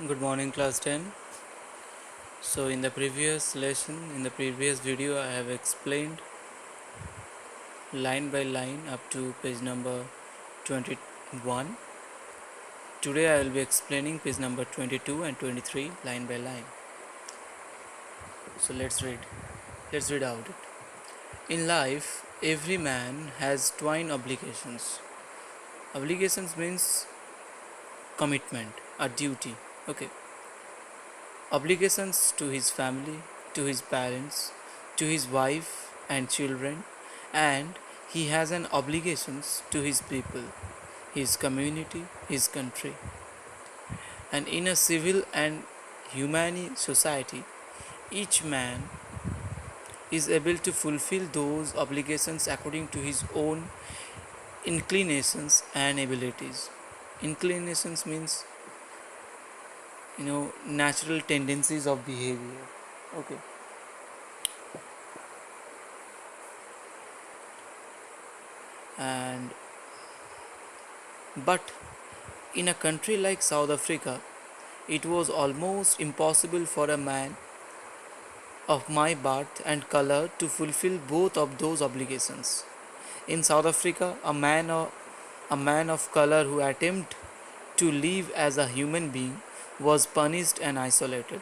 Good morning, class 10. So, in the previous lesson, in the previous video, I have explained line by line up to page number 21. Today, I will be explaining page number 22 and 23 line by line. So, let's read. Let's read out it. In life, every man has twin obligations. Obligations means commitment, a duty. Okay. Obligations to his family, to his parents, to his wife and children, and he has an obligations to his people, his community, his country. And in a civil and humane society, each man is able to fulfill those obligations according to his own inclinations and abilities. Inclinations means natural tendencies of behavior. Okay. And but in a country like South Africa, it was almost impossible for a man of my birth and color to fulfill both of those obligations. In South Africa, a man of color who attempted to live as a human being was punished and isolated.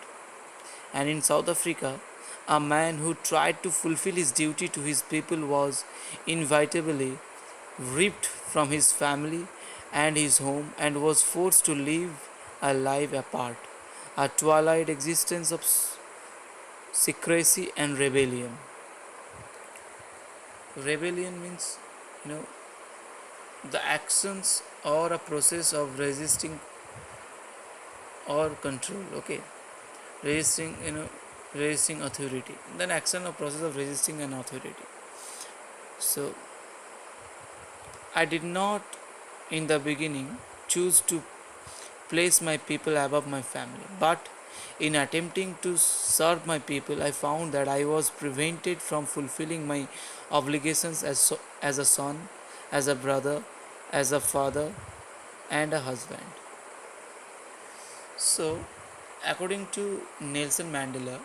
And in South Africa, a man who tried to fulfill his duty to his people was inevitably ripped from his family and his home and was forced to live a life apart, a twilight existence of secrecy and rebellion. Rebellion means, you know, the actions or a process of resisting or control. Okay, resisting, resisting authority. Then action or process of resisting an authority. So I did not, in the beginning, choose to place my people above my family. But in attempting to serve my people, I found that I was prevented from fulfilling my obligations as a son, as a brother, as a father, and a husband. So, according to Nelson Mandela,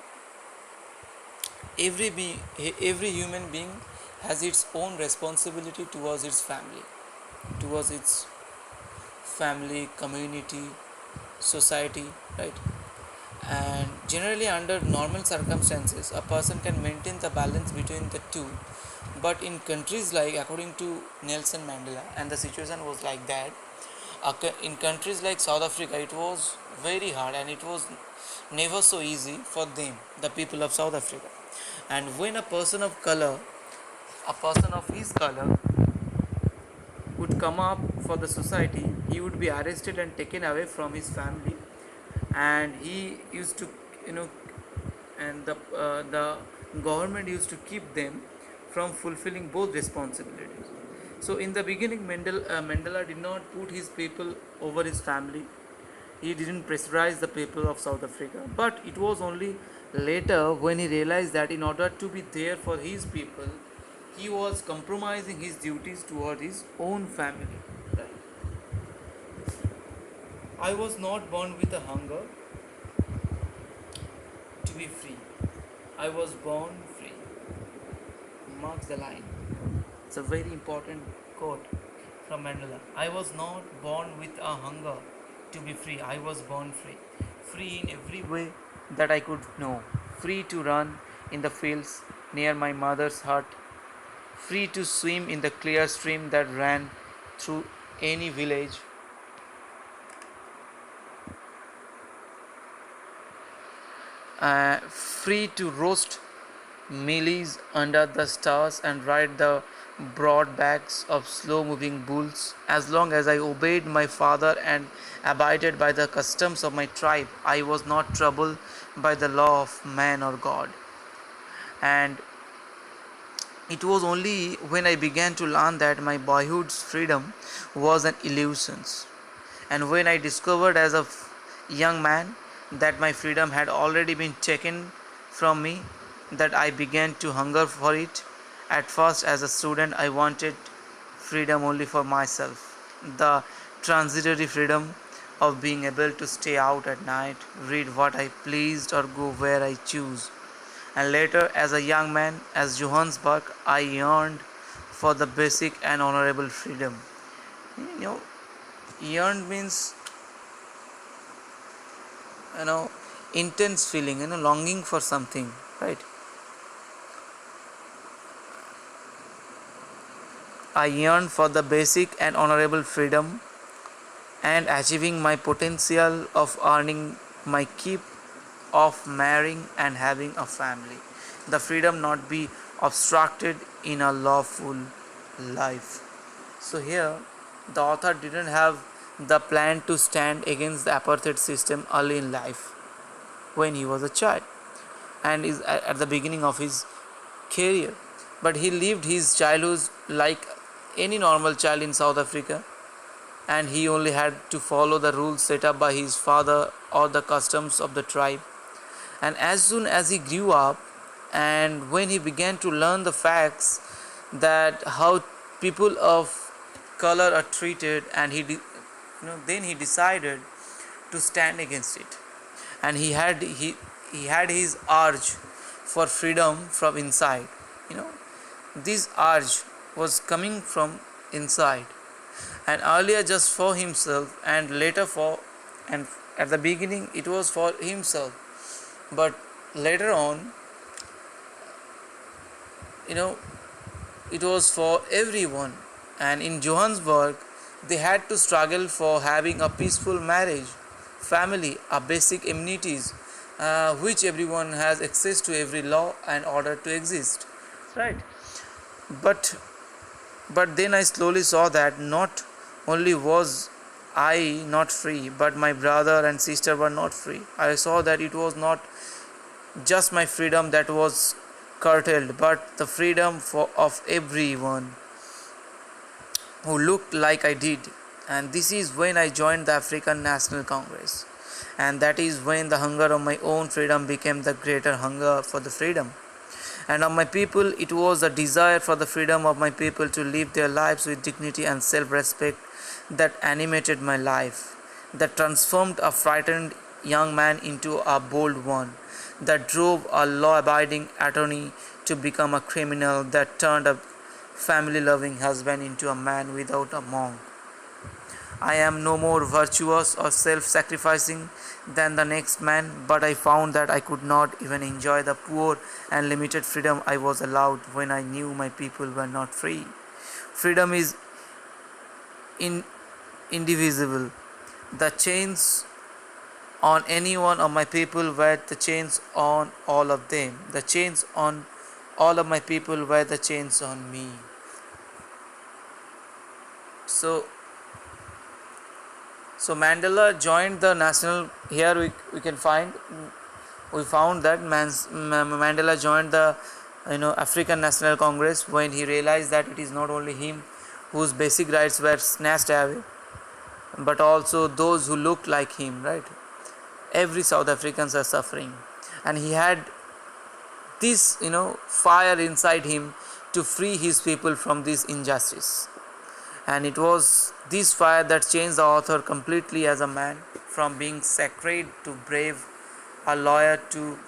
every human being has its own responsibility towards its family, community, society, right? And generally, under normal circumstances, a person can maintain the balance between the two. But in countries like, according to Nelson Mandela, and the situation was like that, in countries like South Africa, it was very hard and it was never so easy for them, the people of South Africa. And when a person of his color, would come up for the society, he would be arrested and taken away from his family, and he used to, you know, and the government used to keep them from fulfilling both responsibilities. So in the beginning, Mandela did not put his people over his family. He didn't pressurize the people of South Africa. But it was only later when he realized that in order to be there for his people, he was compromising his duties toward his own family. Right? I was not born with a hunger to be free. I was born free. Marks the line. It's a very important quote from Mandela. I was not born with a hunger to be free. I was born free. Free in every way that I could know. Free to run in the fields near my mother's hut. Free to swim in the clear stream that ran through any village. Free to roast mealies under the stars and ride the broad backs of slow moving bulls. As long as I obeyed my father and abided by the customs of my tribe, I was not troubled by the law of man or God. And it was only when I began to learn that my boyhood's freedom was an illusion, and when I discovered as a young man that my freedom had already been taken from me, that I began to hunger for it. At first, as a student, I wanted freedom only for myself, the transitory freedom of being able to stay out at night, read what I pleased, or go where I choose. And later, as a young man, as Johannesburg, I yearned for the basic and honorable freedom. You know, yearned means, you know, intense feeling, longing for something, right? I yearned for the basic and honorable freedom and achieving my potential of earning my keep, of marrying and having a family. The freedom not be obstructed in a lawful life. So here, the author didn't have the plan to stand against the apartheid system early in life when he was a child and is at the beginning of his career. But he lived his childhood like any normal child in South Africa, and he only had to follow the rules set up by his father or the customs of the tribe. And as soon as he grew up, and when he began to learn the facts that how people of color are treated, and then he decided to stand against it. And he had his urge for freedom from inside. You know, this urge was coming from inside, and earlier just for himself, and later for, and at the beginning it was for himself, but later on, you know, it was for everyone. And in Johannesburg, they had to struggle for having a peaceful marriage, family, a basic amenities, which everyone has access to every law and order to exist, right? But then I slowly saw that not only was I not free, but my brother and sister were not free. I saw that it was not just my freedom that was curtailed, but the freedom of everyone who looked like I did. And this is when I joined the African National Congress. And that is when the hunger of my own freedom became the greater hunger for the freedom. And of my people, it was a desire for the freedom of my people to live their lives with dignity and self-respect that animated my life, that transformed a frightened young man into a bold one, that drove a law-abiding attorney to become a criminal, that turned a family-loving husband into a man without a monk. I am no more virtuous or self-sacrificing than the next man, but I found that I could not even enjoy the poor and limited freedom I was allowed when I knew my people were not free. Freedom is indivisible. The chains on any one of my people were the chains on all of them. The chains on all of my people were the chains on me. So Mandela joined the national. Here we found that Mandela joined the African National Congress when he realized that it is not only him whose basic rights were snatched away, but also those who looked like him. Right, every South Africans are suffering, and he had this fire inside him to free his people from this injustice. And it was this fire that changed the author completely as a man, from being sacred to brave, a lawyer to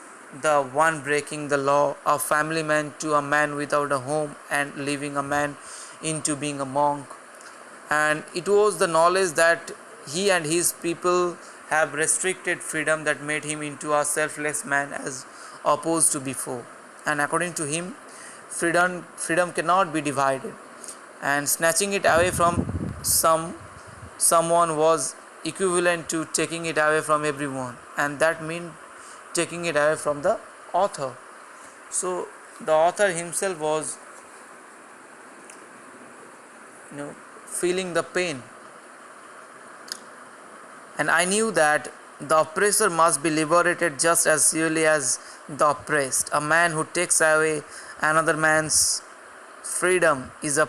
the one breaking the law, a family man to a man without a home and leaving a man into being a monk. And it was the knowledge that he and his people have restricted freedom that made him into a selfless man as opposed to before. And according to him, freedom cannot be divided, and snatching it away from someone was equivalent to taking it away from everyone, and that meant taking it away from the author. So the author himself was feeling the pain, and I knew that the oppressor must be liberated just as surely as the oppressed. A man who takes away another man's freedom is a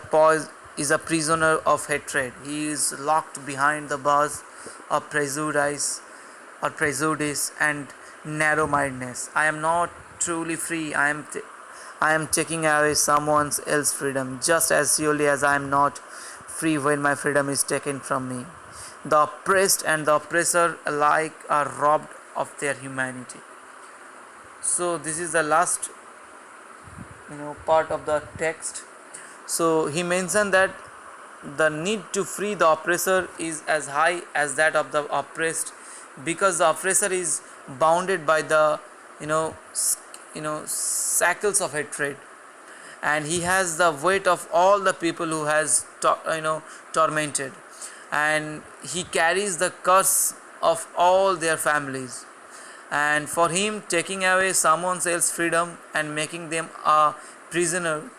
prisoner of hatred. He is locked behind the bars of prejudice and narrow-mindedness. I am not truly free. I am taking away someone else's freedom, just as surely as I am not free when my freedom is taken from me. the oppressed and the oppressor alike are robbed of their humanity. So this is the last part of the text. So he mentioned that the need to free the oppressor is as high as that of the oppressed, because the oppressor is bounded by the shackles of hatred, and he has the weight of all the people who has tormented, and he carries the curse of all their families. And for him, taking away someone else's freedom and making them a prisoner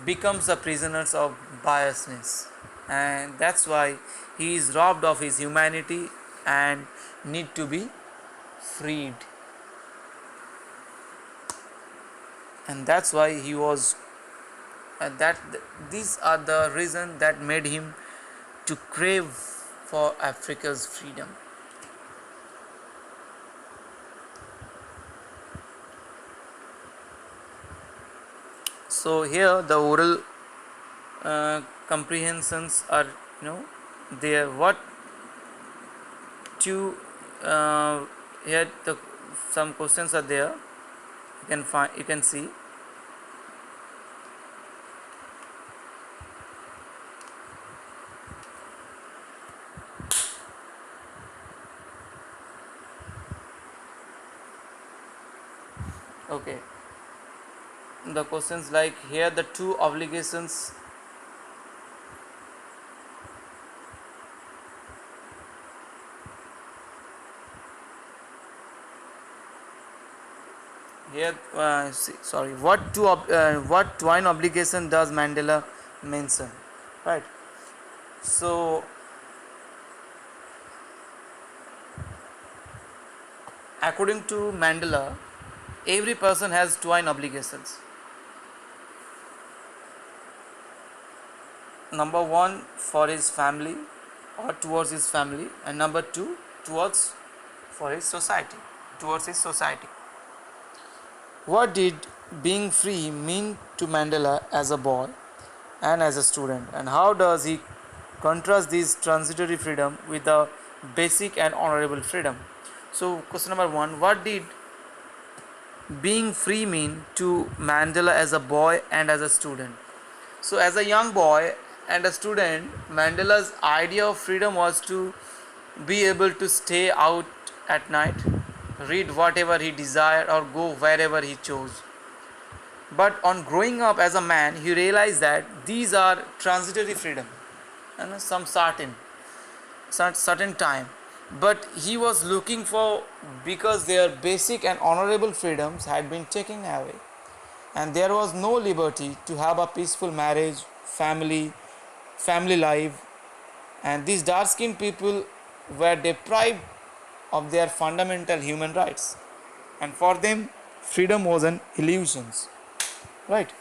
becomes a prisoners of biasness, and that's why he is robbed of his humanity and need to be freed. And that's why he was that these are the reasons that made him to crave for Africa's freedom. So here the oral comprehensions are there. What to here the some questions are there. You can see. Okay, the questions like here the two obligations. Here, sorry. What twine obligation does Mandela mention? Right. So, according to Mandela, every person has twine obligations. Number one, for his family or towards his family, and number two, towards for his society, towards his society. What did being free mean to Mandela as a boy and as a student, and how does he contrast this transitory freedom with the basic and honorable freedom? So, question number one: what did being free mean to Mandela as a boy and as a student? So, as a young boy and a student, Mandela's idea of freedom was to be able to stay out at night, read whatever he desired, or go wherever he chose. But on growing up as a man, he realized that these are transitory freedom, and some certain time. But he was looking for, because their basic and honorable freedoms had been taken away, and there was no liberty to have a peaceful marriage, family life, and these dark-skinned people were deprived of their fundamental human rights, and for them freedom was an illusion. Right?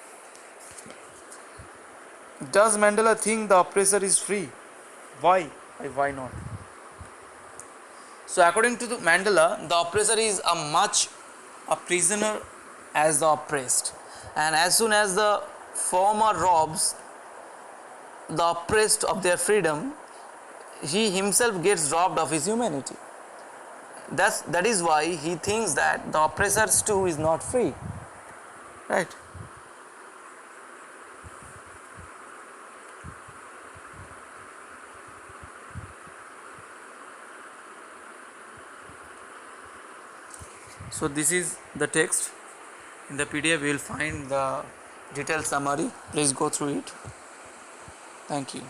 Does Mandela think the oppressor is free? Why? Why not? So according to Mandela, the oppressor is a prisoner as the oppressed, and as soon as the former robs the oppressed of their freedom, he himself gets robbed of his humanity. That is why he thinks that the oppressors too is not free. Right? So this is the text. In the PDF you will find the detailed summary. Please go through it. Thank you.